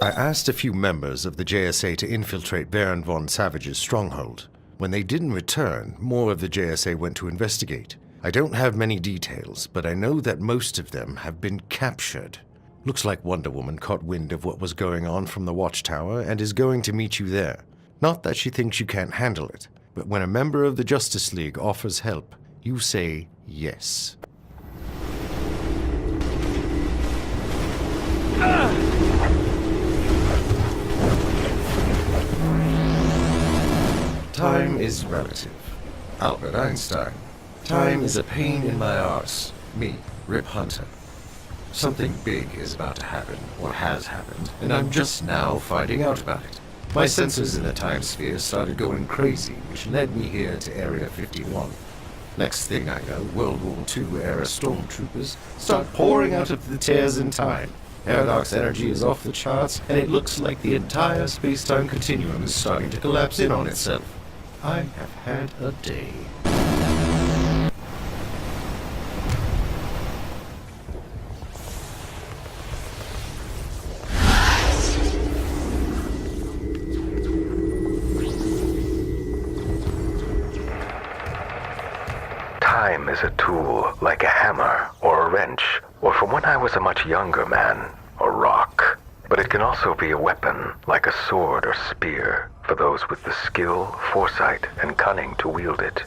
I asked a few members of the JSA to infiltrate Baron von Savage's stronghold. When they didn't return, more of the JSA went to investigate. I don't have many details, but I know that most of them have been captured. Looks like Wonder Woman caught wind of what was going on from the Watchtower and is going to meet you there. Not that she thinks you can't handle it, but when a member of the Justice League offers help, you say yes. Time is relative. Albert Einstein. Time is a pain in my arse. Me, Rip Hunter. Something big is about to happen, or has happened, and I'm just now finding out about it. My sensors in the time sphere started going crazy, which led me here to Area 51. Next thing I know, World War II era stormtroopers start pouring out of the tears in time. Paradox energy is off the charts, and it looks like the entire space-time continuum is starting to collapse in on itself. I have had a day. Time is a tool like a hammer or a wrench, or from when I was a much younger man, a rock. But it can also be a weapon like a sword or spear for those with the skill, foresight, and cunning to wield it.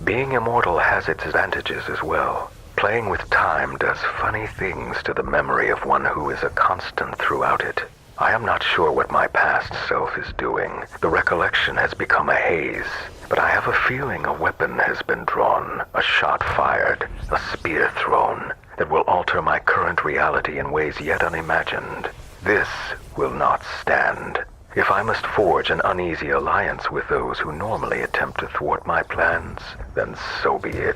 Being immortal has its advantages as well. Playing with time does funny things to the memory of one who is a constant throughout it. I am not sure what my past self is doing. The recollection has become a haze. But I have a feeling a weapon has been drawn, a shot fired, a spear thrown, that will alter my current reality in ways yet unimagined. This will not stand. If I must forge an uneasy alliance with those who normally attempt to thwart my plans, then so be it.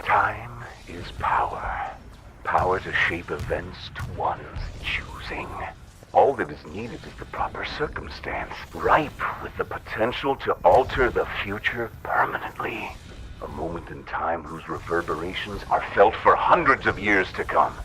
Time is power. Power to shape events to one's choosing. All that is needed is the proper circumstance, ripe with the potential to alter the future permanently. A moment in time whose reverberations are felt for hundreds of years to come.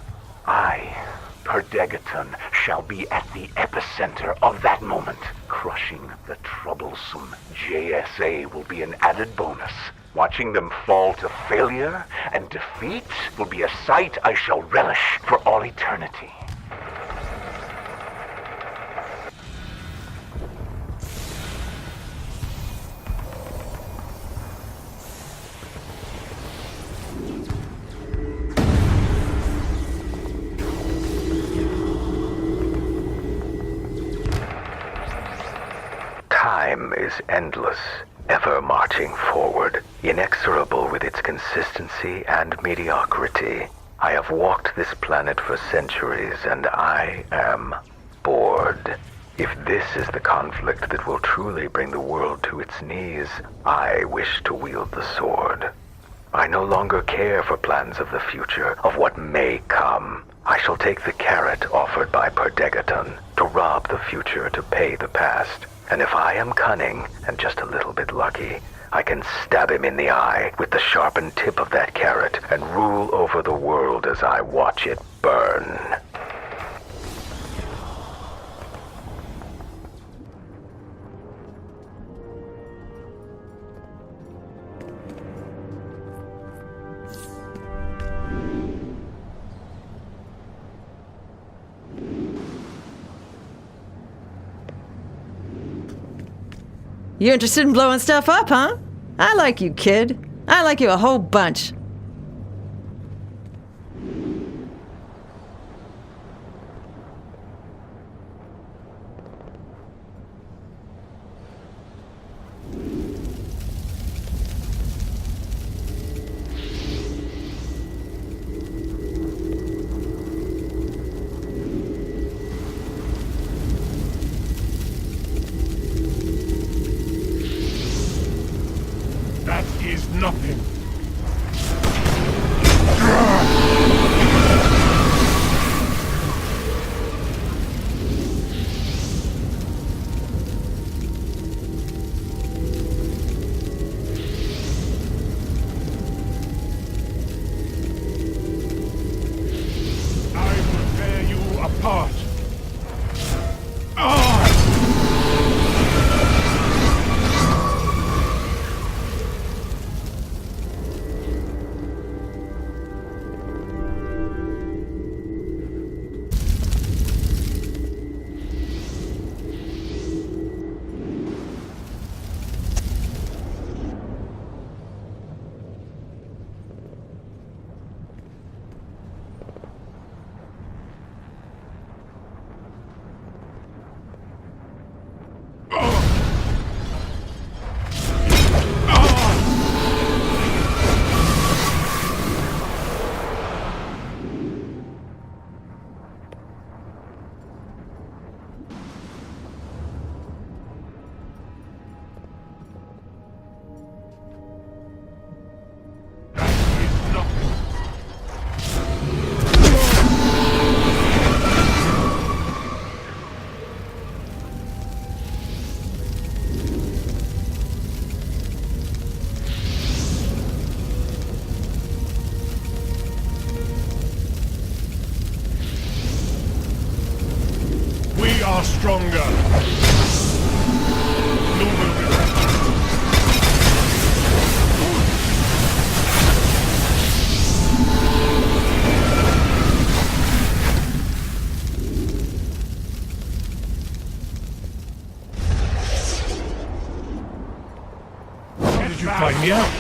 I, Perdegaton, shall be at the epicenter of that moment. Crushing the troublesome JSA will be an added bonus. Watching them fall to failure and defeat will be a sight I shall relish for all eternity. Time is endless, ever marching forward, inexorable with its consistency and mediocrity. I have walked this planet for centuries, and I am bored. If this is the conflict that will truly bring the world to its knees, I wish to wield the sword. I no longer care for plans of the future, of what may come. I shall take the carrot offered by Perdegaton to rob the future to pay the past. And if I am cunning and just a little bit lucky, I can stab him in the eye with the sharpened tip of that carrot and rule over the world as I watch it burn. You interested in blowing stuff up, huh? I like you, kid. I like you a whole bunch. That is nothing. apart. We are stronger. How did you find me out?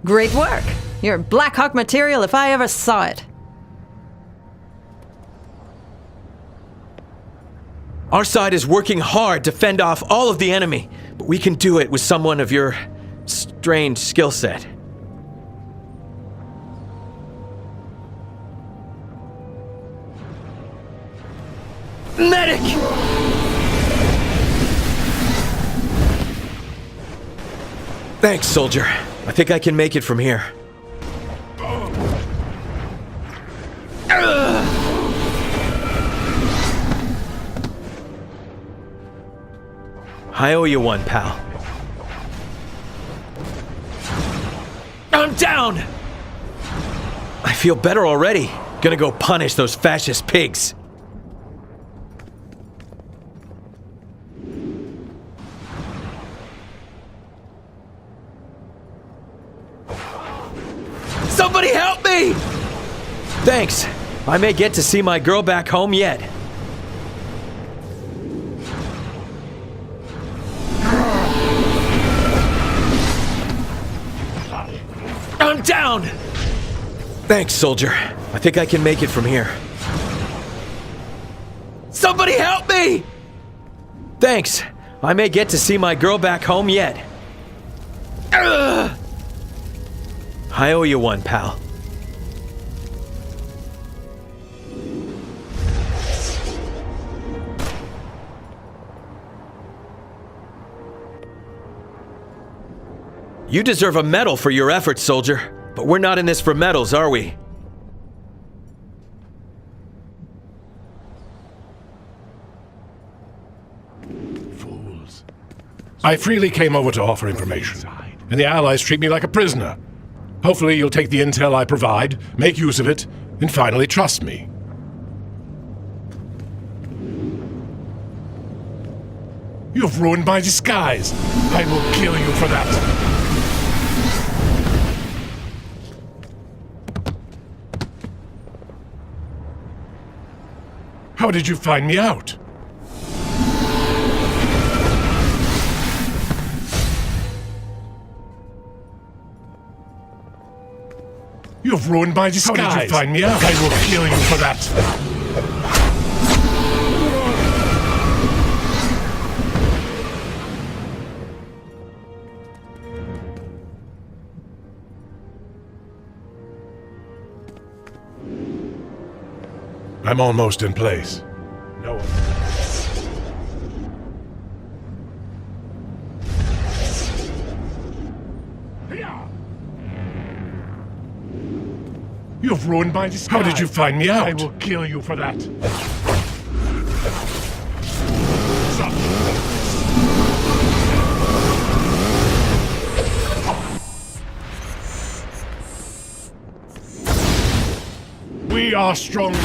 Great work. You're Blackhawk material if I ever saw it. Our side is working hard to fend off all of the enemy, but we can do it with someone of your strange skill set. Medic! Thanks, soldier. I think I can make it from here. I owe you one, pal. I'm down! I feel better already. Gonna go punish those fascist pigs. Somebody help me! Thanks. I may get to see my girl back home yet. I'm down! Thanks, soldier. I think I can make it from here. Somebody help me! Thanks. I may get to see my girl back home yet. Ugh! I owe you one, pal. You deserve a medal for your efforts, soldier. But we're not in this for medals, are we? Fools. I freely came over to offer information, and the Allies treat me like a prisoner. Hopefully you'll take the intel I provide, make use of it, and finally trust me. You've ruined my disguise. I will kill you for that. How did you find me out? You've ruined my disguise. How did you find me out? I will kill you for that. I'm almost in place. No one. You've ruined my disguise. How did you find me out? I will kill you for that. are stronger.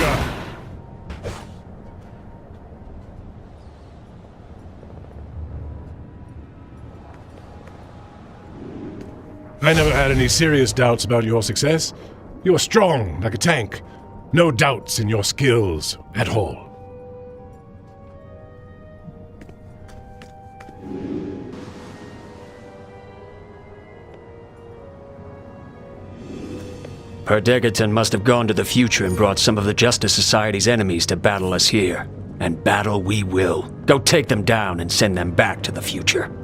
I never had any serious doubts about your success. You are strong like a tank. No doubts in your skills at all. Per Degerton must have gone to the future and brought some of the Justice Society's enemies to battle us here. And battle we will. Go take them down and send them back to the future.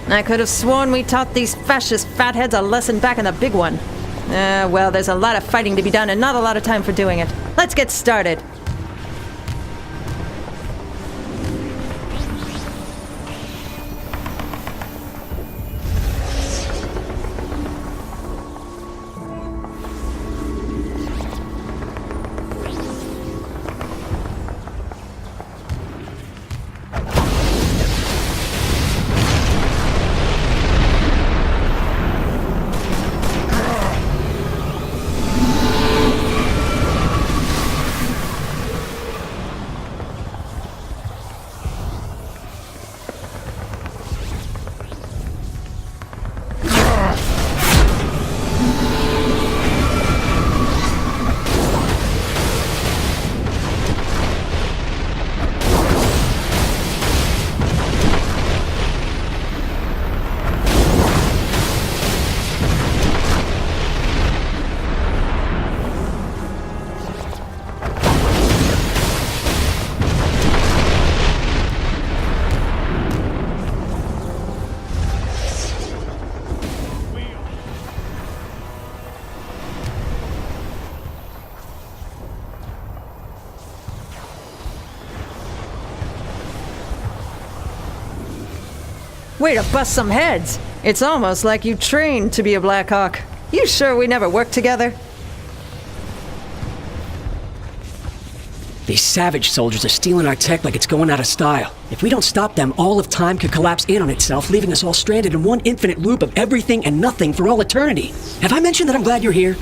I could have sworn we taught these fascist fatheads a lesson back in the big one. Well, there's a lot of fighting to be done and not a lot of time for doing it. Let's get started. Way to bust some heads. It's almost like you trained to be a Blackhawk. You sure we never worked together? These savage soldiers are stealing our tech like it's going out of style. If we don't stop them, all of time could collapse in on itself, leaving us all stranded in one infinite loop of everything and nothing for all eternity. Have I mentioned that I'm glad you're here?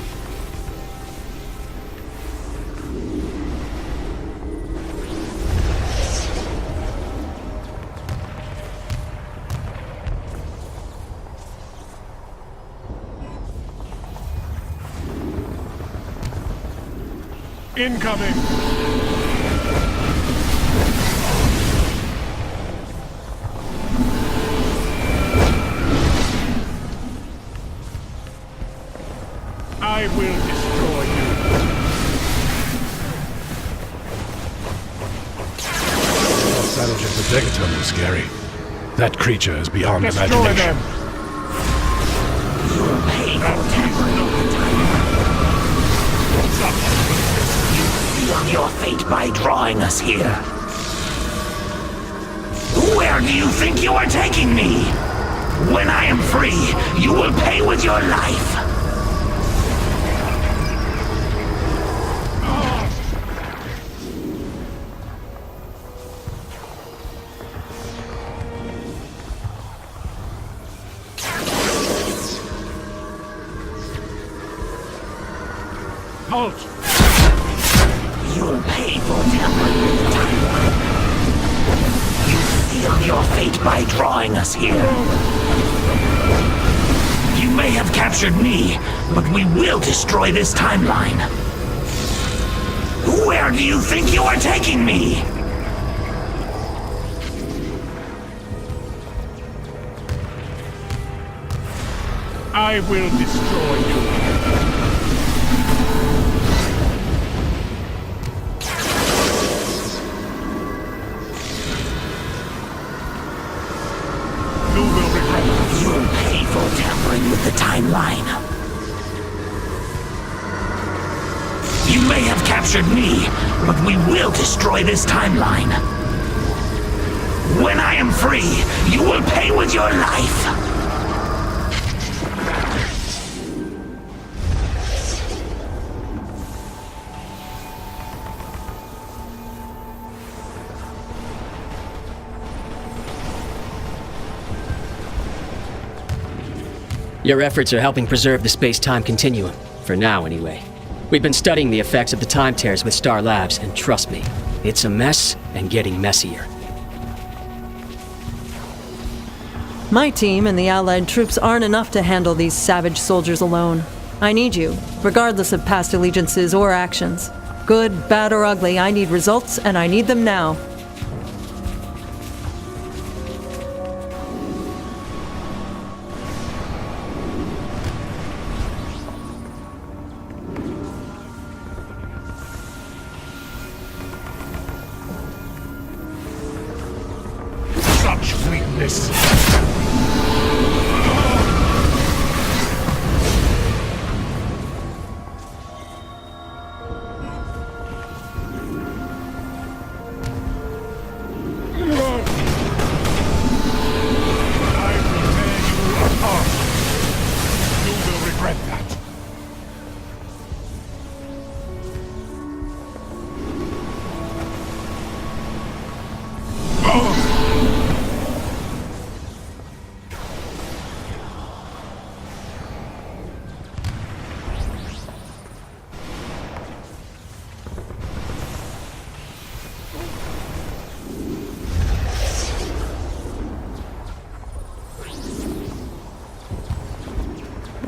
Incoming! I will destroy you. That savage of the Decaton was scary. That creature is beyond imagination. Seal your fate by drawing us here. Where do you think you are taking me? When I am free, you will pay with your life. Halt! You'll pay for tampering with the timeline. You seal your fate by drawing us here. You may have captured me, but we will destroy this timeline. Where do you think you are taking me? I will destroy you. You'll pay for tampering with the timeline. You may have captured me, but we will destroy this timeline. When I am free, you will pay with your life. Your efforts are helping preserve the space-time continuum. For now, anyway. We've been studying the effects of the time tears with Star Labs, and trust me, it's a mess and getting messier. My team and the Allied troops aren't enough to handle these savage soldiers alone. I need you, regardless of past allegiances or actions. Good, bad, or ugly, I need results, and I need them now. Such weakness!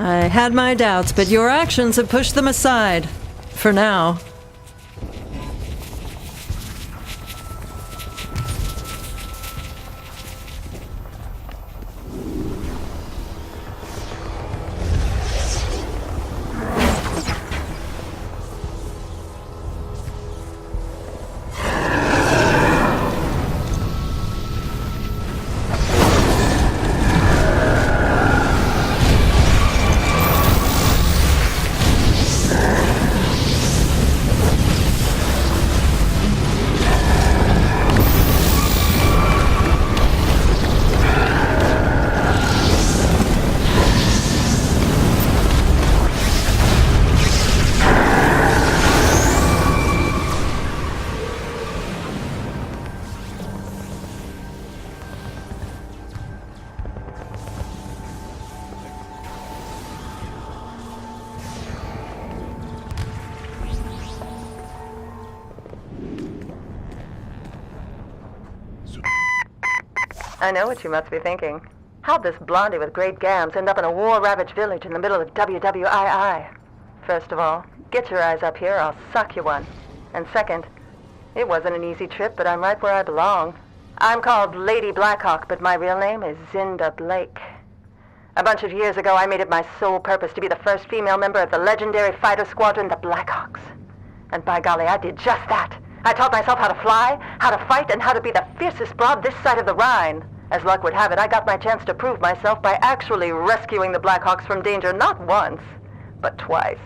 I had my doubts, but your actions have pushed them aside. For now. I know what you must be thinking. How'd this blondie with great gams end up in a war-ravaged village in the middle of WWII? First of all, get your eyes up here or I'll suck you one. And second, it wasn't an easy trip, but I'm right where I belong. I'm called Lady Blackhawk, but my real name is Zinda Blake. A bunch of years ago, I made it my sole purpose to be the first female member of the legendary fighter squadron, the Blackhawks. And by golly, I did just that. I taught myself how to fly, how to fight, and how to be the fiercest broad this side of the Rhine. As luck would have it, I got my chance to prove myself by actually rescuing the Blackhawks from danger not once, but twice.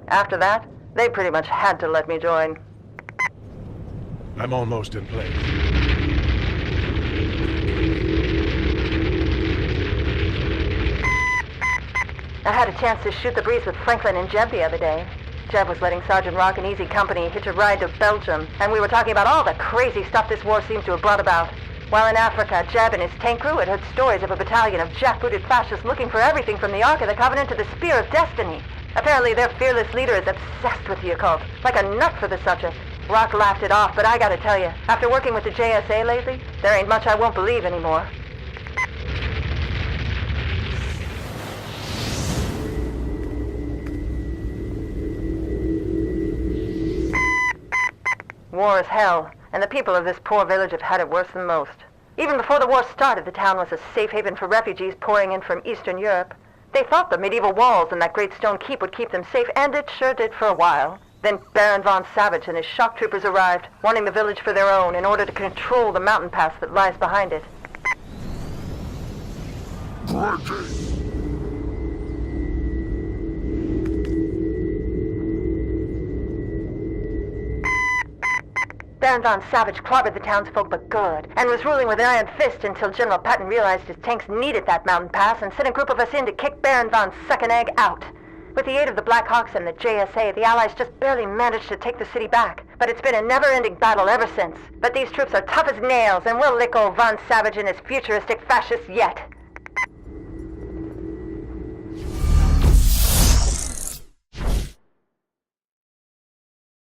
After that, they pretty much had to let me join. I'm almost in place. I had a chance to shoot the breeze with Franklin and Jeb the other day. Jeb was letting Sergeant Rock and Easy Company hitch a ride to Belgium, and we were talking about all the crazy stuff this war seems to have brought about. While in Africa, Jeb and his tank crew had heard stories of a battalion of jackbooted fascists looking for everything from the Ark of the Covenant to the Spear of Destiny. Apparently their fearless leader is obsessed with the occult, like a nut for the subject. Rock laughed it off, but I gotta tell you, after working with the JSA lately, there ain't much I won't believe anymore. War is hell, and the people of this poor village have had it worse than most. Even before the war started, the town was a safe haven for refugees pouring in from Eastern Europe. They thought the medieval walls and that great stone keep would keep them safe, and it sure did for a while. Then Baron von Savage and his shock troopers arrived, wanting the village for their own in order to control the mountain pass that lies behind it. Baron von Savage clobbered the townsfolk but good, and was ruling with an iron fist until General Patton realized his tanks needed that mountain pass and sent a group of us in to kick Baron von Suckenegg out. With the aid of the Blackhawks and the JSA, the Allies just barely managed to take the city back. But it's been a never-ending battle ever since. But these troops are tough as nails, and we'll lick old von Savage and his futuristic fascists yet.